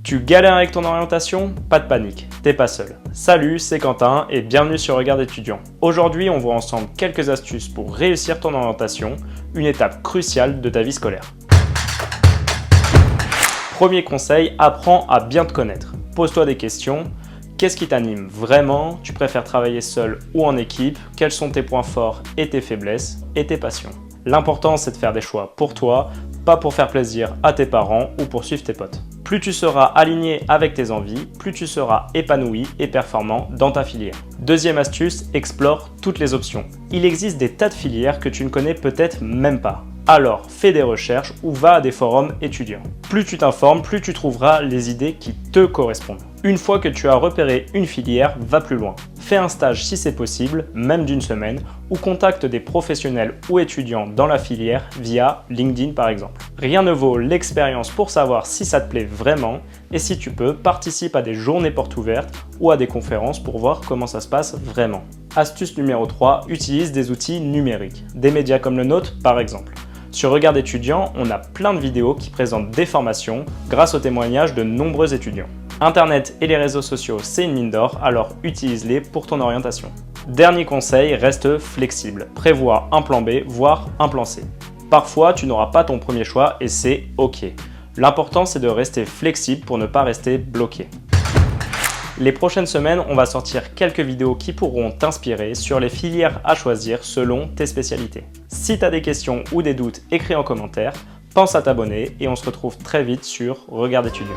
Tu galères avec ton orientation? Pas de panique, t'es pas seul. Salut, c'est Quentin et bienvenue sur Regard étudiant. Aujourd'hui, on voit ensemble quelques astuces pour réussir ton orientation, une étape cruciale de ta vie scolaire. Premier conseil, apprends à bien te connaître. Pose-toi des questions. Qu'est-ce qui t'anime vraiment? Tu préfères travailler seul ou en équipe? Quels sont tes points forts et tes faiblesses et tes passions? L'important, c'est de faire des choix pour toi, pas pour faire plaisir à tes parents ou pour suivre tes potes. Plus tu seras aligné avec tes envies, plus tu seras épanoui et performant dans ta filière. Deuxième astuce, explore toutes les options. Il existe des tas de filières que tu ne connais peut-être même pas. Alors, fais des recherches ou va à des forums étudiants. Plus tu t'informes, plus tu trouveras les idées qui te correspondent. Une fois que tu as repéré une filière, va plus loin. Fais un stage si c'est possible, même d'une semaine, ou contacte des professionnels ou étudiants dans la filière via LinkedIn par exemple. Rien ne vaut l'expérience pour savoir si ça te plaît vraiment, et si tu peux, participe à des journées portes ouvertes ou à des conférences pour voir comment ça se passe vraiment. Astuce numéro 3, utilise des outils numériques, des médias comme le nôtre par exemple. Sur Regard étudiant, on a plein de vidéos qui présentent des formations grâce aux témoignages de nombreux étudiants. Internet et les réseaux sociaux, c'est une mine d'or, alors utilise-les pour ton orientation. Dernier conseil, reste flexible. Prévois un plan B, voire un plan C. Parfois, tu n'auras pas ton premier choix et c'est OK. L'important, c'est de rester flexible pour ne pas rester bloqué. Les prochaines semaines, on va sortir quelques vidéos qui pourront t'inspirer sur les filières à choisir selon tes spécialités. Si tu as des questions ou des doutes, écris en commentaire, pense à t'abonner et on se retrouve très vite sur Regard étudiant.